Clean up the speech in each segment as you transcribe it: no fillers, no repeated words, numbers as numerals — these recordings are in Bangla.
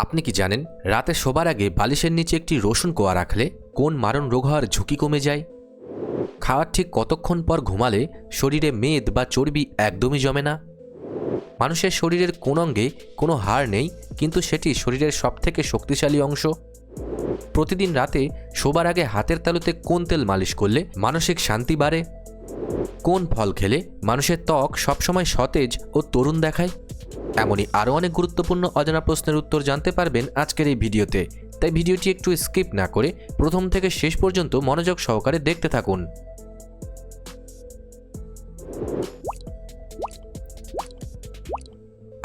আপনি কি জানেন রাতে শোবার আগে বালিশের নিচে একটি রসুন কোয়া রাখলে কোন মারণ রোগ হওয়ার ঝুঁকি কমে যায়? খাওয়ার ঠিক কতক্ষণ পর ঘুমালে শরীরে মেদ বা চর্বি একদমই জমে না? মানুষের শরীরের কোন অঙ্গে কোনো হাড় নেই কিন্তু সেটি শরীরের সবথেকে শক্তিশালী অংশ? প্রতিদিন রাতে শোবার আগে হাতের তালুতে কোন তেল মালিশ করলে মানসিক শান্তি বাড়ে? কোন ফল খেলে মানুষের ত্বক সবসময় সতেজ ও তরুণ দেখায়? এমনই আরও অনেক গুরুত্বপূর্ণ অজানা প্রশ্নের উত্তর জানতে পারবেন আজকের এই ভিডিওতে, তাই ভিডিওটি একটু স্কিপ না করে প্রথম থেকে শেষ পর্যন্ত মনোযোগ সহকারে দেখতে থাকুন।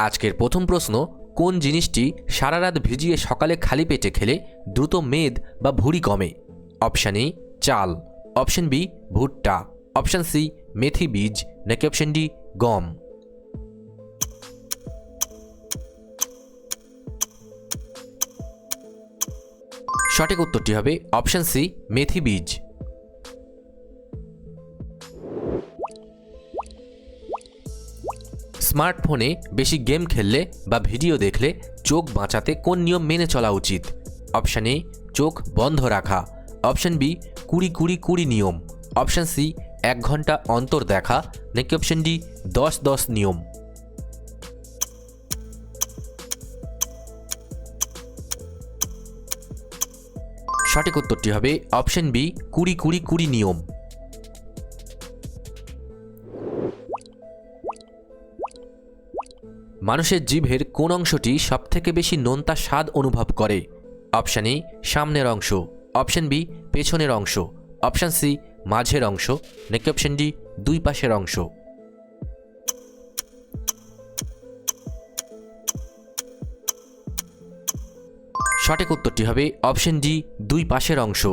আজকের প্রথম প্রশ্ন, কোন জিনিসটি সারা রাত ভিজিয়ে সকালে খালি পেটে খেলে দ্রুত মেদ বা ভুঁড়ি কমে? অপশান এ চাল, অপশান বি ভুট্টা, অপশান সি মেথি বীজ, নাকি অপশান ডি গম? সঠিক উত্তরটি হবে অপশান সি মেথি বীজ। স্মার্টফোনে বেশি গেম খেললে বা ভিডিও দেখলে চোখ বাঁচাতে কোন নিয়ম মেনে চলা উচিত? অপশান এ চোখ বন্ধ রাখা, অপশান বি 20-20-20 নিয়ম, অপশান সি 1 ঘন্টা অন্তর দেখা, নাকি অপশান ডি 10-10 নিয়ম? সঠিক উত্তরটি হবে অপশান বি 20-20-20 নিয়ম। মানুষের জিভের কোন অংশটি সবথেকে বেশি নোনতা স্বাদ অনুভব করে? অপশান এ সামনের অংশ, অপশান বি পেছনের অংশ, অপশান সি মাঝের অংশ, নাকি অপশান ডি দুই পাশের অংশ? সঠিক উত্তরটি হবে অপশান ডি দুই পাশের অংশ।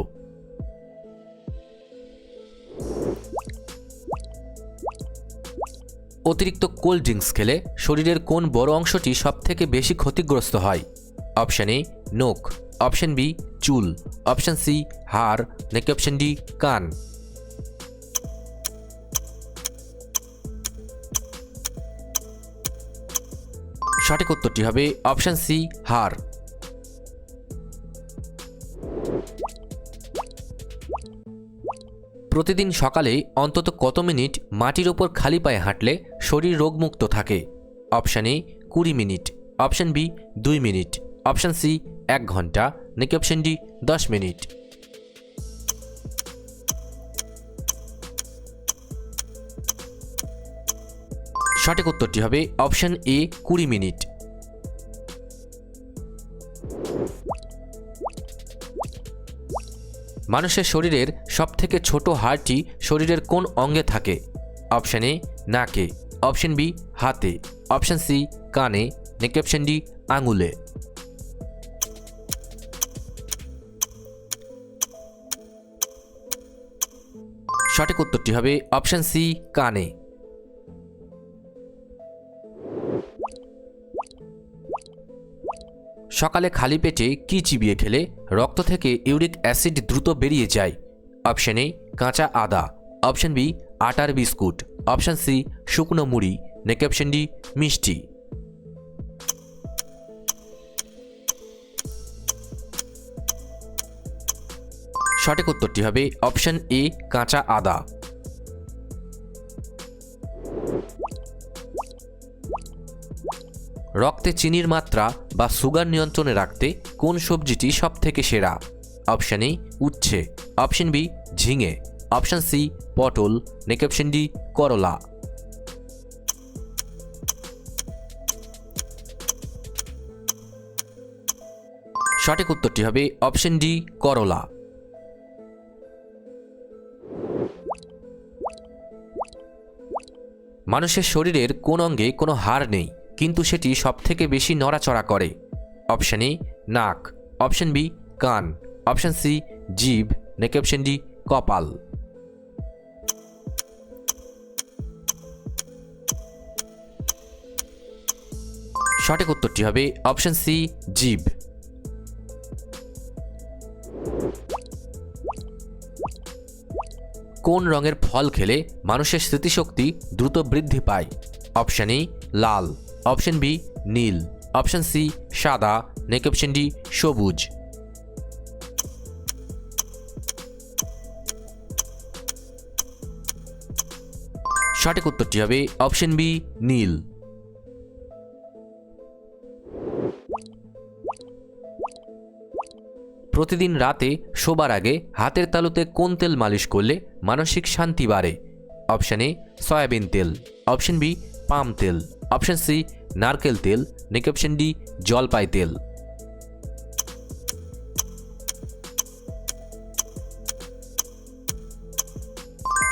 অতিরিক্ত কোল্ড ড্রিঙ্কস খেলে শরীরের কোন বড় অংশটি সবথেকে বেশি ক্ষতিগ্রস্ত হয়? অপশান এ নোখ, অপশান বি চুল, অপশান সি হাড়, নাকি অপশান ডি কান? সঠিক উত্তরটি হবে অপশান সি হাড়। প্রতিদিন সকালে অন্তত কত মিনিট মাটির ওপর খালি পায়ে হাঁটলে শরীর রোগমুক্ত থাকে? Option A 20 minute, option B 2 minute, option C 1 ঘন্টা, নাকি অপশান ডি 10 মিনিট? সঠিক উত্তরটি হবে অপশান এ 20 মিনিট। মানুষের শরীরের সবথেকে ছোট হাড়টি শরীরের কোন অঙ্গে থাকে? অপশান এ নাকে, অপশান বি হাতে, অপশান সি কানে, নাকি অপশান ডি আঙুলে? সঠিক উত্তরটি হবে অপশান সি কানে। সকালে খালি পেটে কি চিবিয়ে খেলে রক্ত থেকে ইউরিক অ্যাসিড দ্রুত বেরিয়ে যায়? অপশান এ কাঁচা আদা, অপশান বি আটার বিস্কুট, অপশান সি শুকনো মুড়ি, নাকি অপশান ডি মিষ্টি? সঠিক উত্তরটি হবে অপশান এ কাঁচা আদা। রক্তে চিনির মাত্রা বা সুগার নিয়ন্ত্রণে রাখতে কোন সবজিটি সবথেকে সেরা? অপশান এ উচ্ছে, অপশান বি ঝিঙে, অপশান সি পটল, নাকি অপশান ডি করলা? সঠিক উত্তরটি হবে অপশান ডি করলা। মানুষের শরীরের কোন অঙ্গে কোনো হাড় নেই কিন্তু সেটি সবথেকে বেশি নড়াচড়া করে? অপশান এ নাক, অপশান বি কান, অপশান সি জিভ, নাকি অপশান ডি কপাল? সঠিক উত্তরটি হবে অপশান সি জিভ। কোন রঙের ফল খেলে মানুষের স্মৃতিশক্তি দ্রুত বৃদ্ধি পায়? অপশান এ লাল, অপশান বি নীল, অপশন সি সাদা, নাকি অপশন ডি সবুজ। সঠিক উত্তরটি হবে অপশন বি নীল। প্রতিদিন রাতে শোবার আগে হাতের তালুতে কোন তেল মালিশ করলে মানসিক শান্তি বাড়ে? অপশন এ সয়াবিন তেল, অপশন বি পাম তেল, অপশন সি নারকেল তেল, নাকি অপশন ডি জলপাই তেল।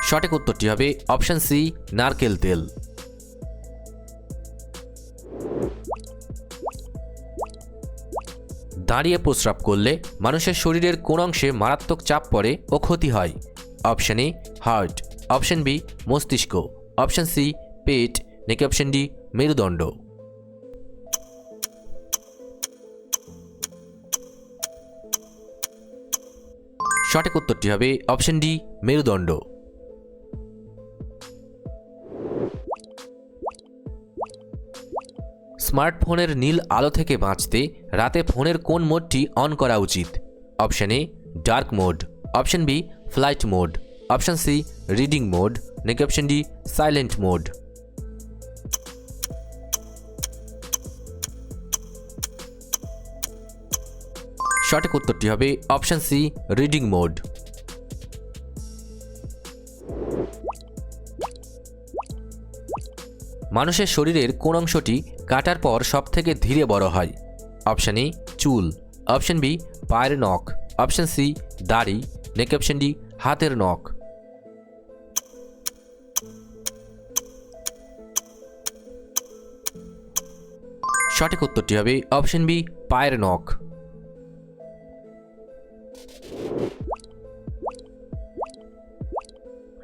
সঠিক উত্তরটি হবে অপশন সি নারকেল তেল। দাঁড়িয়ে প্রস্রাব করলে মানুষের শরীরের কোন অংশে মারাত্মক চাপ পড়ে ও ক্ষতি হয়? Option A heart, option B মস্তিষ্ক, অপশন সি পেট, নাকি অপশন ডি মেরুদণ্ড। সঠিক উত্তরটি হবে অপশন ডি মেরুদণ্ড। স্মার্টফোনের নীল আলো থেকে বাঁচতে রাতে ফোনের কোন মোডটি অন করা উচিত? Option A dark mode, option B flight mode, option C reading mode, নাকি অপশন ডি সাইলেন্ট মোড। সঠিক উত্তরটি হবে অপশন সি রিডিং মোড। মানুষের শরীরের কোন অংশটি কাটার পর সবথেকে ধীরে বড় হয়? অপশন এ চুল, অপশন বি পায়ের নখ, অপশন সি দাড়ি, নাকি অপশন ডি হাতের নখ। সঠিক উত্তরটি হবে অপশন বি পায়ের নখ।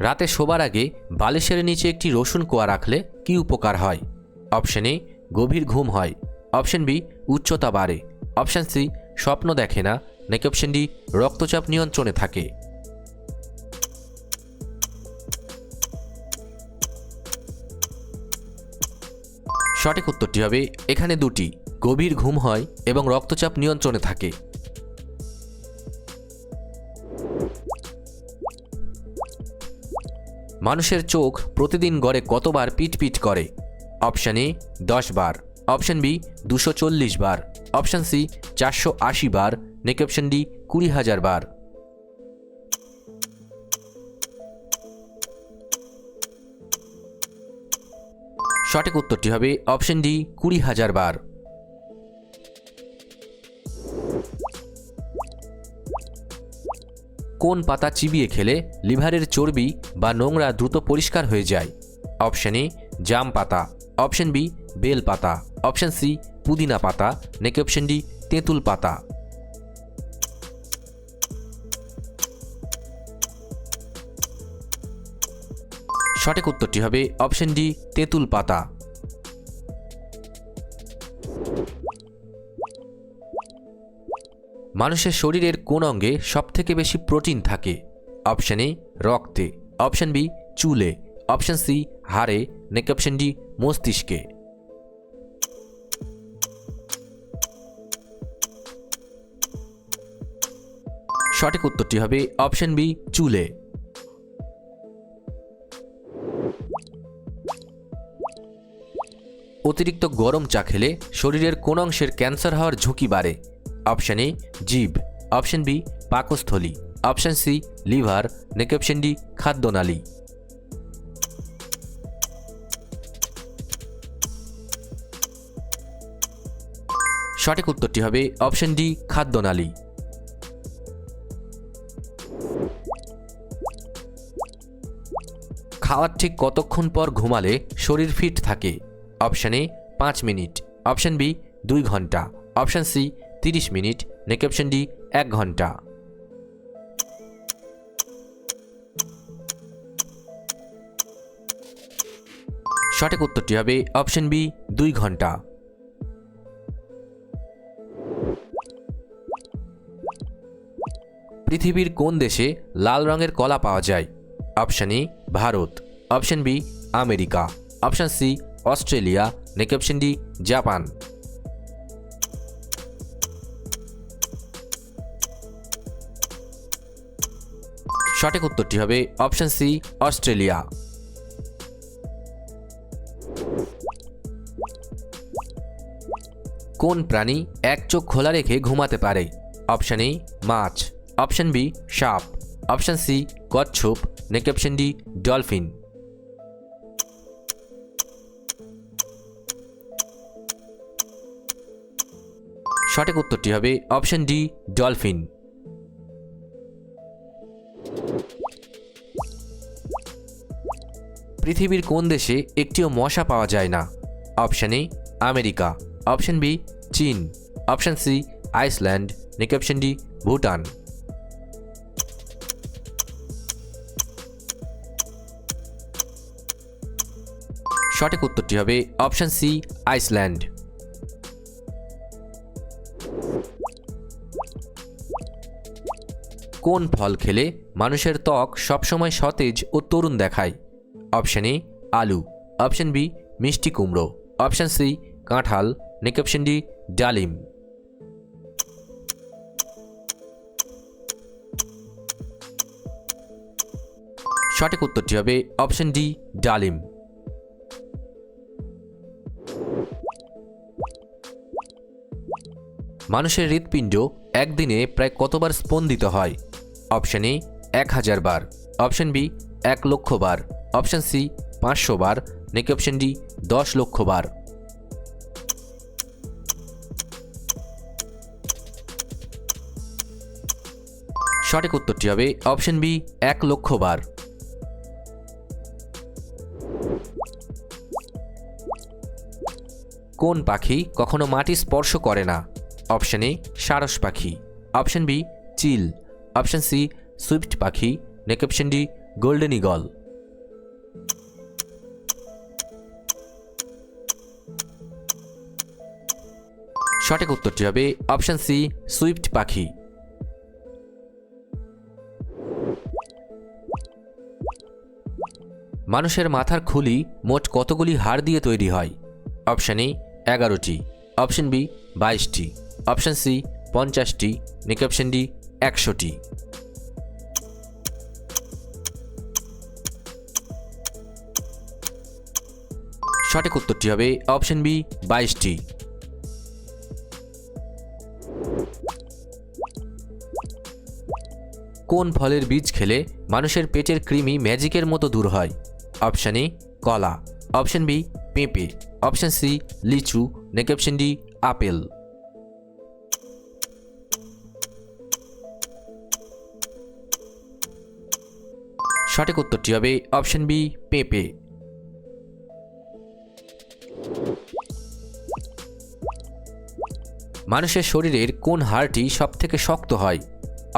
রাতে শোবার আগে বালিশের নিচে একটি রসুন কোয়া রাখলে কি উপকার হয়? অপশন এ গভীর ঘুম হয়, অপশন বি উচ্চতা বাড়ে, অপশন সি স্বপ্ন দেখে না, নাকি অপশন ডি রক্তচাপ নিয়ন্ত্রণে থাকে। সঠিক উত্তরটি হবে এখানে দুটি, গভীর ঘুম হয় এবং রক্তচাপ নিয়ন্ত্রণে থাকে। মানুষের চোখ প্রতিদিন গড়ে কতবার পিটপিট করে? অপশন এ 10 বার, অপশন বি 240 বার, অপশন সি 480 বার, নাকি অপশন ডি 20,000 বার। সঠিক উত্তরটি হবে অপশন ডি 20,000 বার। কোন পাতা চিবিয়ে খেলে লিভারের চর্বি বা নোংরা দ্রুত পরিষ্কার হয়ে যায়? অপশন এ জাম পাতা, অপশন বি বেল পাতা, অপশন সি পুদিনা পাতা, নাকি অপশন ডি তেঁতুল পাতা। সঠিক উত্তরটি হবে অপশন ডি তেঁতুল পাতা। মানুষের শরীরের কোন অঙ্গে সবথেকে বেশি প্রোটিন থাকে? অপশন এ রক্তে, অপশন বি চুলে, অপশন সি হাড়ে, নাকি অপশন ডি মস্তিষ্কে। সঠিক উত্তরটি হবে অপশন বি চুলে। অতিরিক্ত গরম চা খেলে শরীরের কোন অংশের ক্যান্সার হওয়ার ঝুঁকি বাড়ে? অপশন এ জিভ, অপশন বি পাকস্থলী, অপশন সি লিভার, নাকি অপশন ডি খাদ্যনালী। সঠিক উত্তরটি হবে অপশন ডি খাদ্যনালী। খাওয়ার ঠিক কতক্ষণ পর ঘুমালে শরীর ফিট থাকে? Option A 5 minute, option B 2 ঘন্টা, অপশন সি 30 মিনিট, নাকি অপশন ডি 1 ঘন্টা। সঠিক উত্তরটি হবে অপশন বি 2 ঘন্টা। পৃথিবীর কোন দেশে লাল রঙের কলা পাওয়া যায়? Option A Bharat, option B America, option C Australia, নাকি অপশন ডি জাপান। সঠিক উত্তরটি হবে অপশন সি অস্ট্রেলিয়া। কোন প্রাণী এক চোখ খোলা রেখে ঘুমাতে পারে? অপশন এ মাছ, অপশন বি সাপ, অপশন সি কচ্ছপ, নাকি অপশন ডি ডলফিন। সঠিক উত্তরটি হবে অপশন ডি ডলফিন। পৃথিবীর কোন দেশে একটিও মশা পাওয়া যায় না? Option A America, option B চীন, অপশন সি আইসল্যান্ড, নাকি অপশন ডি ভুটান। সঠিক উত্তরটি হবে অপশন সি আইসল্যান্ড। কোন ফল খেলে মানুষের ত্বক সবসময় সতেজ ও তরুণ দেখায়? অপশন এ আলু, অপশন বি মিষ্টি কুমড়ো, অপশন সি কাঁঠাল, নাকি অপশন ডি ডালিম। সঠিক উত্তরটি হবে অপশন ডি ডালিম। মানুষের হৃৎপিণ্ড একদিনে প্রায় কতবার স্পন্দিত হয়? অপশন এ 1000 বার, অপশন বি 1 লক্ষ বার, অপশন সি 500 বার, নাকি অপশন ডি 10 লক্ষ বার। সঠিক উত্তরটি হবে অপশন বি 1 লক্ষ বার। কোন পাখি কখনো মাটি স্পর্শ করে না? অপশন এ সারস পাখি, অপশন বি চিল, অপশন সি সুইফট পাখি, নাকি অপশন ডি গোল্ডেন ঈগল। সঠিক উত্তরটি হবে অপশন সি সুইফট পাখি। মানুষের মাথার খুলি মোট কতগুলি হাড় দিয়ে তৈরি হয়? অপশন এ 11টি, অপশন বি 22টি, অপশন সি 50টি, নাকি অপশন ডি 100টি। সঠিক উত্তরটি হবে অপশন বি 22টি। কোন ফলের বীজ খেলে মানুষের পেটের কৃমি ম্যাজিকের মতো দূর হয়? অপশন এ কলা, অপশন বি পেঁপে, অপশন সি লিচু, নাকি অপশন ডি আপেল। সঠিক উত্তরটি হবে অপশন বি পেঁপে। মানুষের শরীরের কোন হাড়টি সবথেকে শক্ত হয়?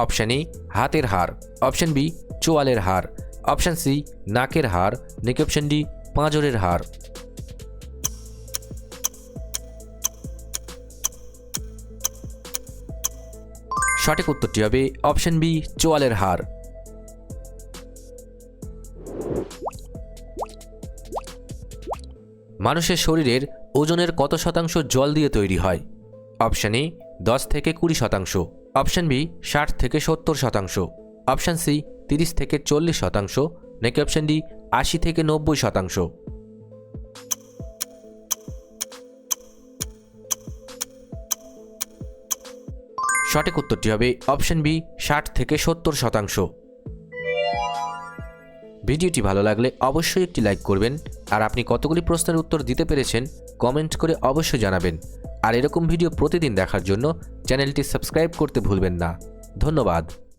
অপশন এ হাতের হাড়, অপশন বি চোয়ালের হাড়, অপশন সি নাকের হাড়, নাকি অপশন ডি পাঁজরের হাড়। সঠিক উত্তরটি হবে অপশন বি চোয়ালের হাড়। মানুষের শরীরের ওজনের কত শতাংশ জল দিয়ে তৈরি হয়? অপশন এ 10 থেকে 20%, অপশন বি 60 থেকে 70%, অপশন সি 30 থেকে 40%, নাকি অপশন ডি 80 থেকে 90%। সঠিক উত্তরটি হবে অপশন বি 60 থেকে 70%। ভিডিওটি ভালো লাগলে অবশ্যই একটি লাইক করবেন, আর আপনি কতগুলি প্রশ্নের উত্তর দিতে পেরেছেন কমেন্ট করে অবশ্যই জানাবেন। আর এরকম ভিডিও প্রতিদিন দেখার জন্য চ্যানেলটি সাবস্ক্রাইব করতে ভুলবেন না। ধন্যবাদ।